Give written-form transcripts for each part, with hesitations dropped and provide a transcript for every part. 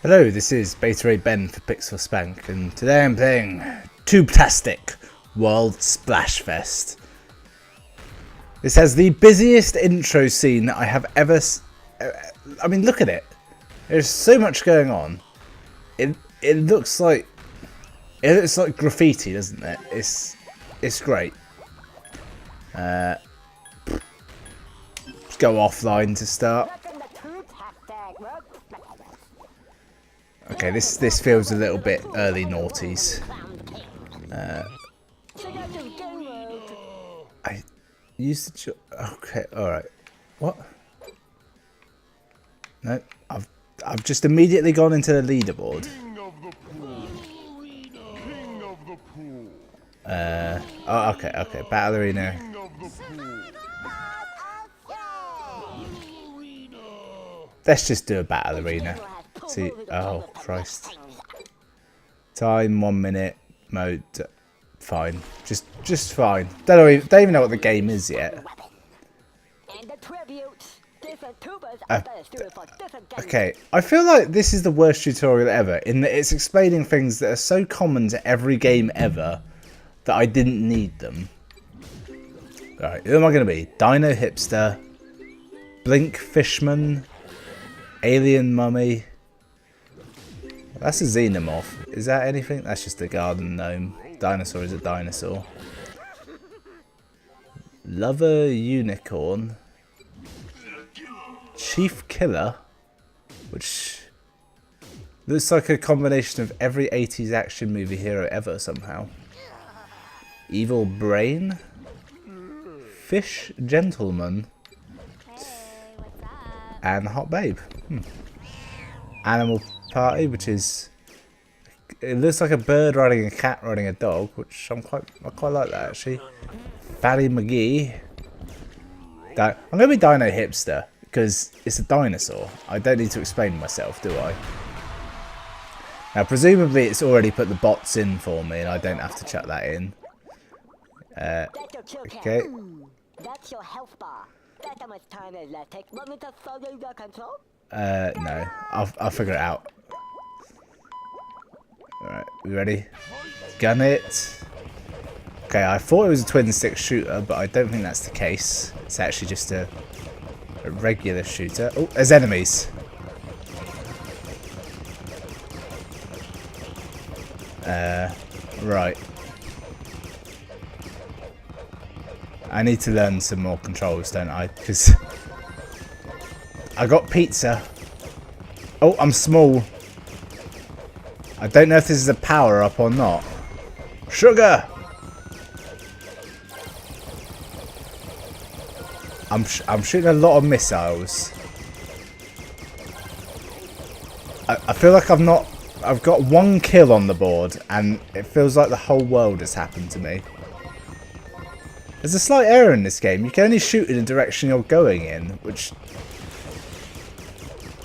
Hello, this is Beta Ben for Pixel Spank, and today I'm playing Tubetastic World Splashfest. This has the busiest intro scene I have ever. I mean, look at it. There's so much going on. It looks like graffiti, doesn't it? It's great. Let's go offline to start. Okay, this feels a little bit early noughties. I used to. Okay, all right. What? No, I've just immediately gone into the leaderboard. Oh, okay. Battle arena. Let's just do a battle arena. See, oh Christ. Time 1 minute mode. Fine, just fine. Don't even know what the game is yet. Okay, I feel like this is the worst tutorial ever in that it's explaining things that are so common to every game ever that I didn't need them. Alright, who am I going to be? Dino Hipster, Blink Fishman, Alien Mummy. That's a xenomorph. Is that anything? That's just a garden gnome. Dinosaur is a dinosaur. Lover Unicorn. Chief Killer. Which looks like a combination of every 80s action movie hero ever somehow. Evil Brain. Fish Gentleman. And Hot Babe. Animal Party, which is, it looks like a bird riding a cat riding a dog, which I quite like that actually. Barry McGee. I'm gonna be Dino Hipster because it's a dinosaur. I don't need to explain myself, do I? Now presumably it's already put the bots in for me and I don't have to chuck that in. Okay. That's your health bar. That much time is left. Take 1 minute to follow your control. No. I'll figure it out. Alright, we ready? Gun it. Okay, I thought it was a twin stick shooter, but I don't think that's the case. It's actually just a regular shooter. Oh, there's enemies. Right. I need to learn some more controls, don't I? Because I got pizza. Oh, I'm small. I don't know if this is a power up or not. Sugar. I'm shooting a lot of missiles. I feel like I've got 1 kill on the board and it feels like the whole world has happened to me. There's a slight error in this game. You can only shoot in the direction you're going in, which,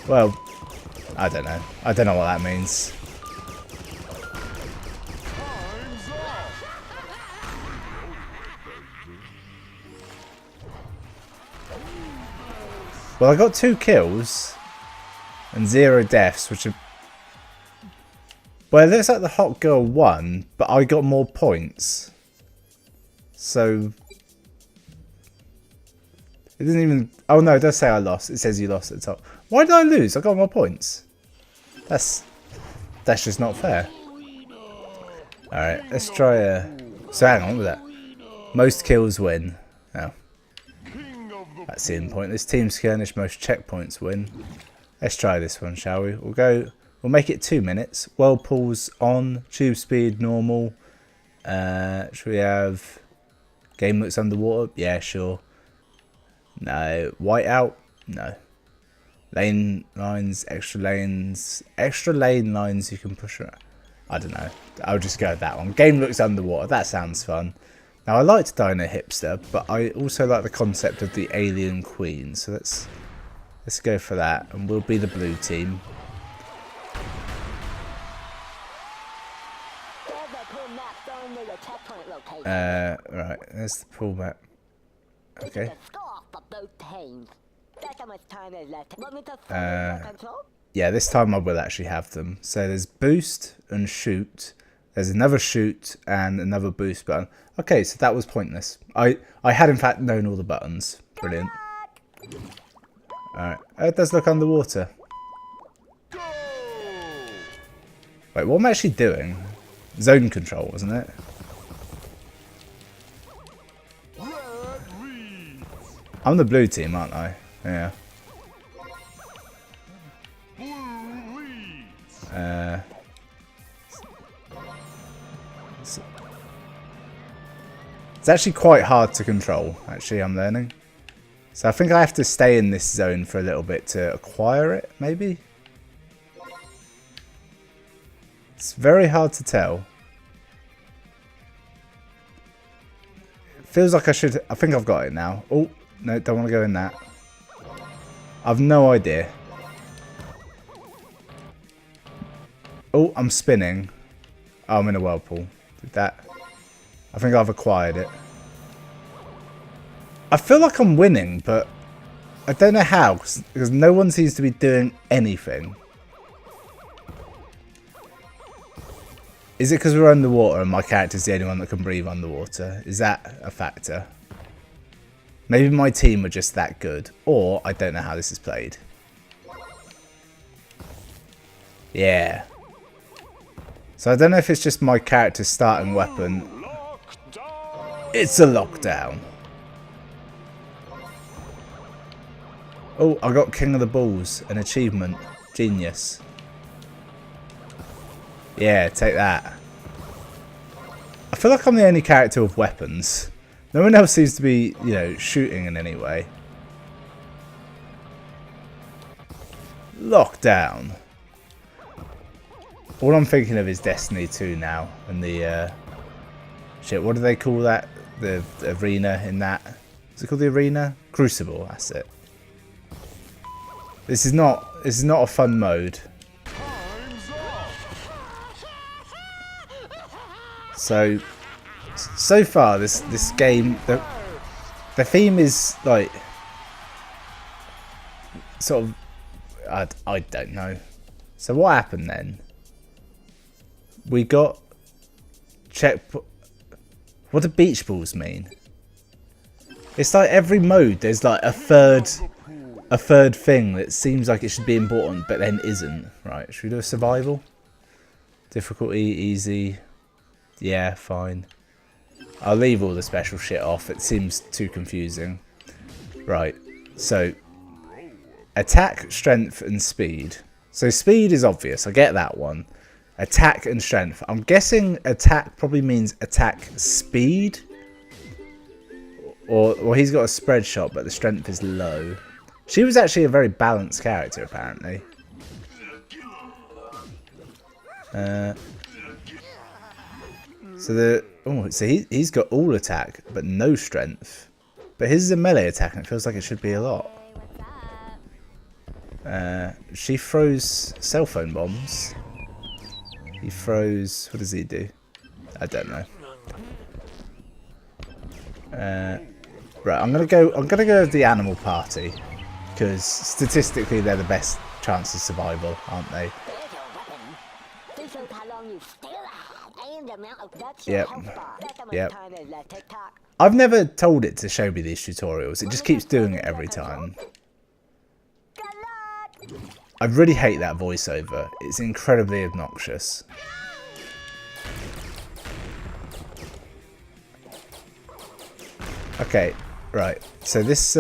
well, I don't know. I don't know what that means. Well, I got 2 kills and 0 deaths, which are... Well, it looks like the hot girl won, but I got more points. So... It doesn't even... Oh no, it does say I lost. It says you lost at the top. Why did I lose? I got more points. That's just not fair. Alright, let's try a... So hang on with that. Most kills win. Oh. That's the end point. This team skirmish, most checkpoints win. Let's try this one, shall we? We'll make it 2 minutes. Whirlpools on, tube speed, normal. Should we have game looks underwater? Yeah, sure. No. Whiteout? No. Lane lines, extra lane lines you can push around. I don't know. I'll just go with that one. Game looks underwater. That sounds fun. Now I liked Dino Hipster, but I also like the concept of the Alien Queen. So let's go for that, and we'll be the blue team. Right. There's the pull map. Okay. Yeah, this time I will actually have them. So there's boost and shoot. There's another shoot and another boost button. Okay, so that was pointless. I had in fact known all the buttons. Brilliant. Alright. Oh, it does look underwater. Wait, what am I actually doing? Zone control, wasn't it? I'm the blue team, aren't I? Yeah. It's actually quite hard to control, actually, I'm learning. So I think I have to stay in this zone for a little bit to acquire it, maybe? It's very hard to tell. It feels like I should... I think I've got it now. Oh, no, don't want to go in that. I've no idea. Oh, I'm spinning. Oh, I'm in a whirlpool. Did that... I think I've acquired it. I feel like I'm winning, but I don't know how, because no one seems to be doing anything. Is it because we're underwater and my character's the only one that can breathe underwater? Is that a factor? Maybe my team are just that good, or I don't know how this is played. Yeah. So I don't know if it's just my character's starting weapon. It's a lockdown. Oh, I got King of the Balls, an achievement. Genius. Yeah, take that. I feel like I'm the only character with weapons. No one else seems to be, you know, shooting in any way. Lockdown. All I'm thinking of is Destiny 2 now. And the, shit, what do they call that? The arena in that. Is it called the arena? Crucible, that's it. This is not a fun mode. So far this game, the theme is like sort of I don't know. So what happened then? We got what do beach balls mean? It's like every mode there's like a third thing that seems like it should be important but then isn't. Right, should we do a survival? Difficulty, easy. Yeah, fine. I'll leave all the special shit off. It seems too confusing. Right, so attack, strength and speed. So speed is obvious, I get that one. Attack and strength. I'm guessing attack probably means attack speed. Or he's got a spread shot but the strength is low. She was actually a very balanced character apparently. So he's got all attack but no strength. But his is a melee attack and it feels like it should be a lot. She throws cell phone bombs. He throws... What does he do? I don't know. Right, I'm gonna go with the animal party because statistically they're the best chance of survival, aren't they? Yep. Yep. I've never told it to show me these tutorials. It just keeps doing it every time. I really hate that voiceover. It's incredibly obnoxious. Okay, right. So this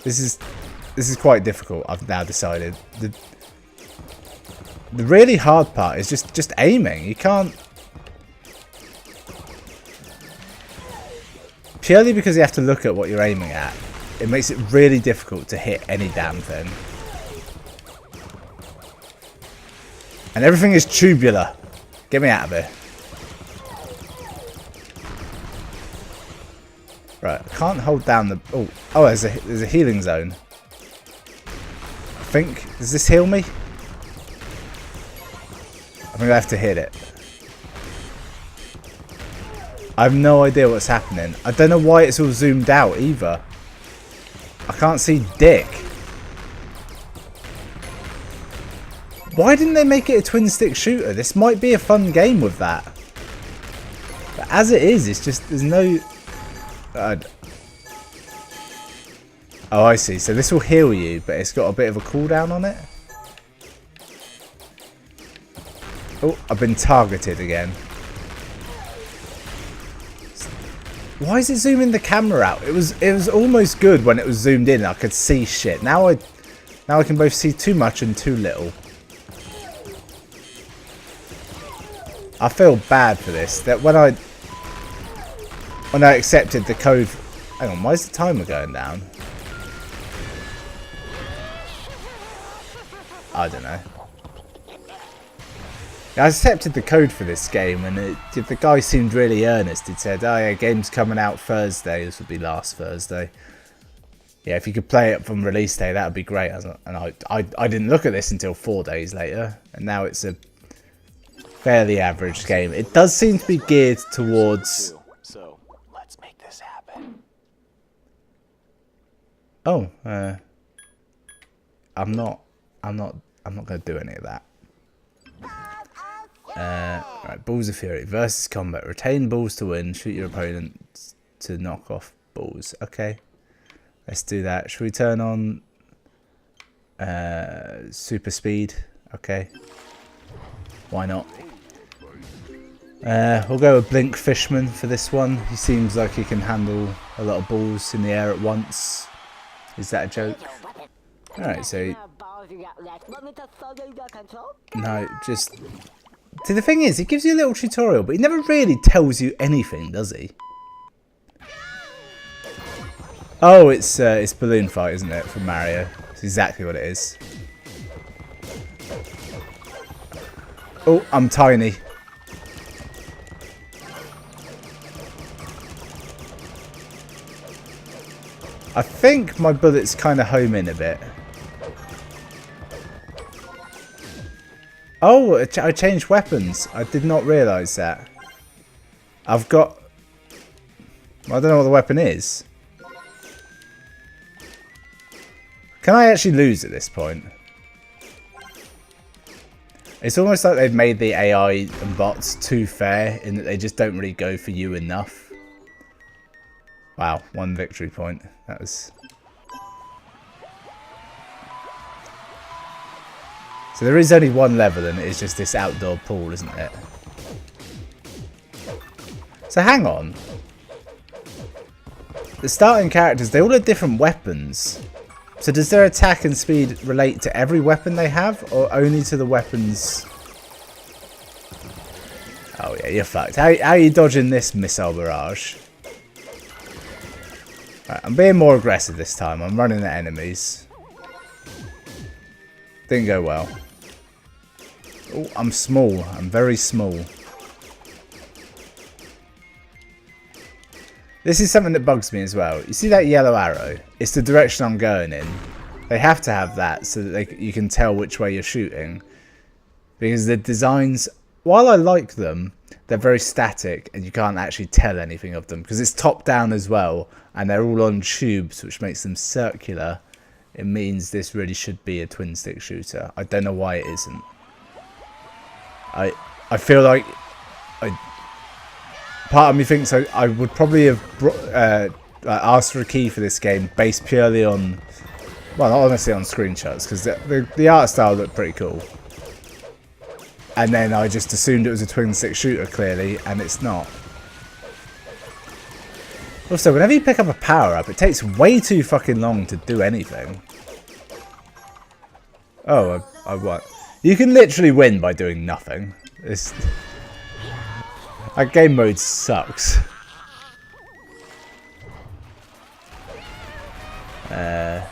is quite difficult. I've now decided. The really hard part is just aiming. You can't... Purely because you have to look at what you're aiming at, it makes it really difficult to hit any damn thing. And everything is tubular. Get me out of here. Right, I can't hold down the... Oh, there's a healing zone. I think... Does this heal me? I think I have to hit it. I have no idea what's happening. I don't know why it's all zoomed out either. I can't see dick. Why didn't they make it a twin stick shooter? This might be a fun game with that. But as it is, it's just, there's no... Oh, I see. So this will heal you, but it's got a bit of a cooldown on it. Oh, I've been targeted again. Why is it zooming the camera out? It was almost good when it was zoomed in. I could see shit. Now I can both see too much and too little. I feel bad for this. That when I accepted the code. Hang on, why is the timer going down? I don't know. I accepted the code for this game, and the guy seemed really earnest. He said, "Oh yeah, game's coming out Thursday." This would be last Thursday. Yeah, if you could play it from release day, that would be great. And I didn't look at this until 4 days later, and now it's a fairly average game. It does seem to be geared towards. So let's make this happen. Oh, I'm not going to do any of that. Right, Balls of Fury versus combat. Retain balls to win. Shoot your opponent to knock off balls. Okay, let's do that. Should we turn on super speed? Okay, why not? We'll go with Blink Fishman for this one. He seems like he can handle a lot of balls in the air at once. Is that a joke? Alright, so... No, just... See, the thing is, he gives you a little tutorial, but he never really tells you anything, does he? Oh, it's Balloon Fight, isn't it, from Mario? It's exactly what it is. Oh, I'm tiny. I think my bullets kind of home in a bit. Oh, I changed weapons. I did not realise that. I've got... I don't know what the weapon is. Can I actually lose at this point? It's almost like they've made the AI and bots too fair in that they just don't really go for you enough. Wow, 1 victory point. That was... So there is only one level and it is just this outdoor pool, isn't it? So hang on. The starting characters, they all have different weapons. So does their attack and speed relate to every weapon they have, or only to the weapons? Oh yeah, you're fucked. How are you dodging this missile barrage? Right, I'm being more aggressive this time. I'm running at enemies. Didn't go well. Oh, I'm small. I'm very small. This is something that bugs me as well. You see that yellow arrow? It's the direction I'm going in. They have to have that so that you can tell which way you're shooting. Because the designs, while I like them, they're very static and you can't actually tell anything of them. Because it's top down as well. And they're all on tubes, which makes them circular. It means this really should be a twin stick shooter. I don't know why it isn't. I feel like part of me thinks I would probably have asked for a key for this game based purely on, well, not honestly on screenshots, because the art style looked pretty cool. And then I just assumed it was a twin stick shooter clearly, and it's not. Also, whenever you pick up a power up, it takes way too fucking long to do anything. Oh, I won. You can literally win by doing nothing. That game mode sucks. The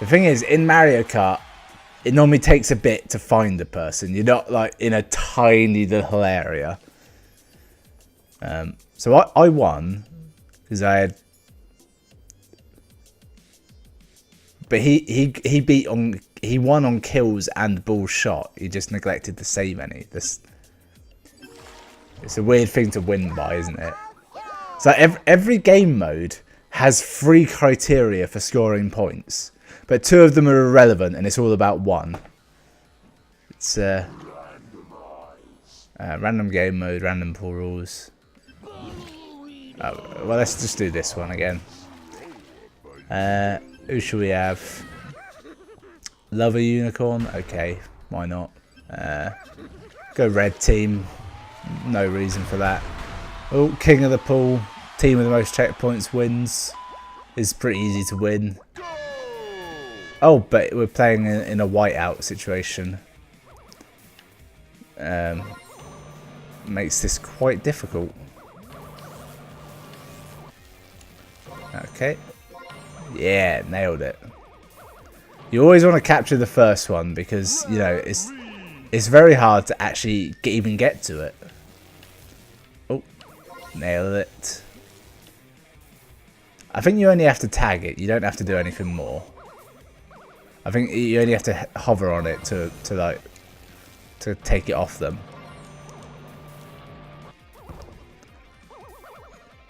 thing is, in Mario Kart, it normally takes a bit to find a person. You're not like in a tiny little area. So I won because I had, but he won on kills and balls shot. He just neglected to save any. It's a weird thing to win by, isn't it? So every game mode has 3 criteria for scoring points, but 2 of them are irrelevant, and it's all about 1. It's random game mode, random pool rules. Oh, well, let's just do this one again. Who should we have? Love a unicorn? Okay, why not? Go red team. No reason for that. Oh, king of the pool. Team with the most checkpoints wins. It's pretty easy to win. Oh, but we're playing in a whiteout situation. Makes this quite difficult. Okay. Yeah, nailed it. You always want to capture the first one because, you know, it's very hard to actually even get to it. Oh, nailed it. I think you only have to tag it. You don't have to do anything more. I think you only have to hover on it to take it off them.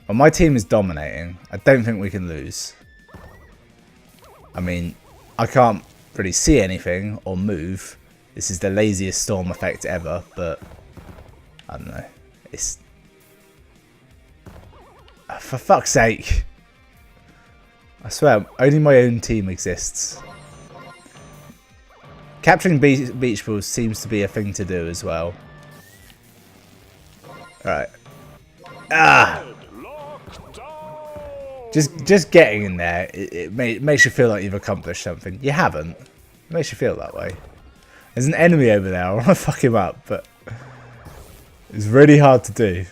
Well, my team is dominating. I don't think we can lose. I mean, I can't really see anything or move. This is the laziest storm effect ever, but I don't know. It's... For fuck's sake. I swear, only my own team exists. Capturing beach balls seems to be a thing to do as well. Alright. Ah! Just getting in there, it makes you feel like you've accomplished something. You haven't. It makes you feel that way. There's an enemy over there. I want to fuck him up, but it's really hard to do.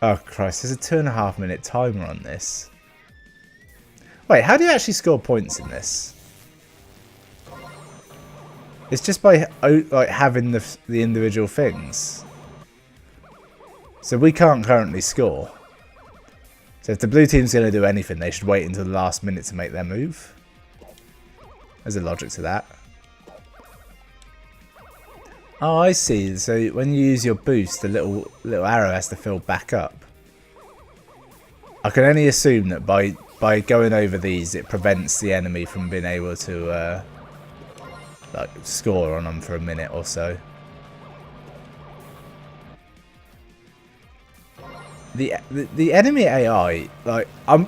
Oh Christ, there's a 2.5 minute timer on this. Wait, how do you actually score points in this? It's just by like having the individual things. So we can't currently score. So if the blue team's going to do anything, they should wait until the last minute to make their move. There's a logic to that. Oh, I see. So when you use your boost, the little arrow has to fill back up. I can only assume that by going over these, it prevents the enemy from being able to like score on them for a minute or so. The enemy AI, like I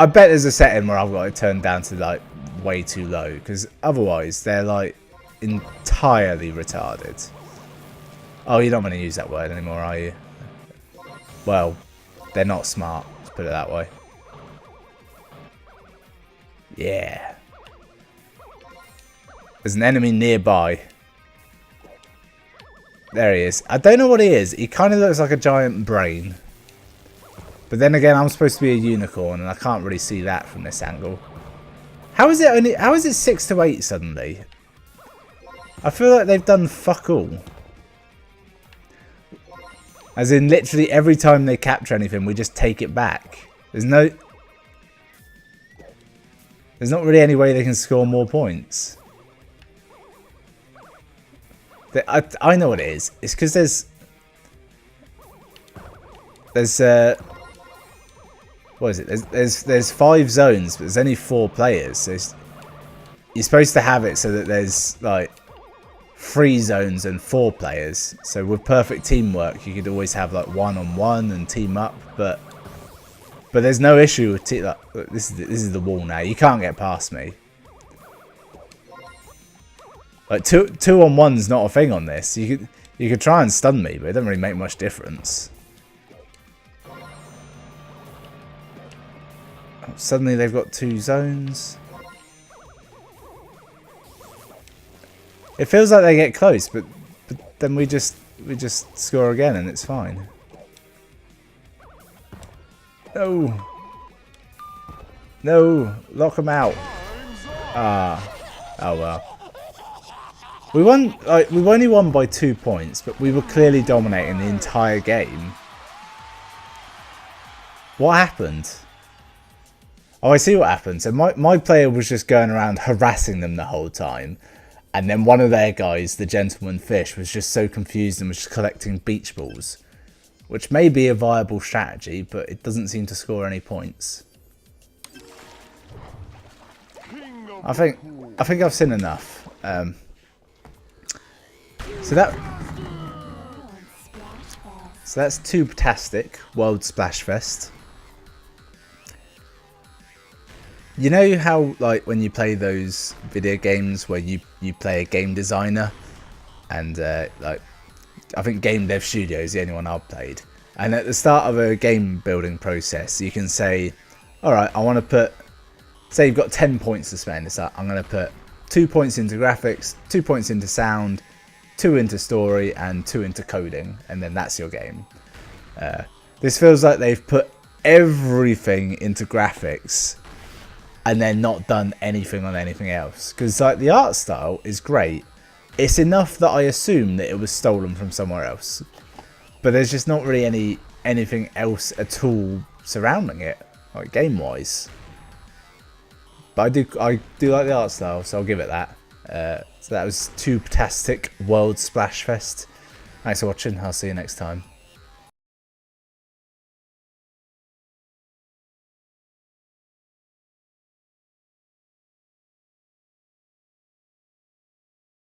bet there's a setting where I've got it turned down to like way too low, because otherwise they're like entirely retarded. Oh, you're not going to use that word anymore, are you? Well, they're not smart, let's put it that way. Yeah. There's an enemy nearby. There he is. I don't know what he is. He kind of looks like a giant brain. But then again, I'm supposed to be a unicorn, and I can't really see that from this angle. How is it 6 to 8 suddenly? I feel like they've done fuck all. As in, literally every time they capture anything, we just take it back. There's not really any way they can score more points. I know what it is. It's because there's what is it? There's 5 zones, but there's only 4 players. So you're supposed to have it so that there's like 3 zones and 4 players. So with perfect teamwork, you could always have like 1-on-1 and team up. But there's no issue with like, this is the wall now. You can't get past me. Like 2-on-1's not a thing on this. You could try and stun me, but it doesn't really make much difference. Suddenly they've got 2 zones. It feels like they get close, but then we just score again and it's fine. No. No, lock them out. Ah. Oh well. We won, we only won by 2 points, but we were clearly dominating the entire game. What happened? Oh, I see what happened. So my player was just going around harassing them the whole time. And then one of their guys, the gentleman fish, was just so confused and was just collecting beach balls. Which may be a viable strategy, but it doesn't seem to score any points. I think I've seen enough. So that's Tubetastic World Splashfest. You know how, like, when you play those video games where you play a game designer, and like, I think Game Dev Studio is the only one I've played, and at the start of a game building process you can say, alright, I want to put, say you've got 10 points to spend. It's like, I'm going to put 2 points into graphics, 2 points into sound, 2 into story, and 2 into coding, and then that's your game. This feels like they've put everything into graphics and then not done anything on anything else, because like the art style is great. It's enough that I assume that it was stolen from somewhere else, but there's just not really anything else at all surrounding it, like game wise. But I do like the art style, so I'll give it that. So that was Tubetastic World Splashfest. Thanks for watching. I'll see you next time.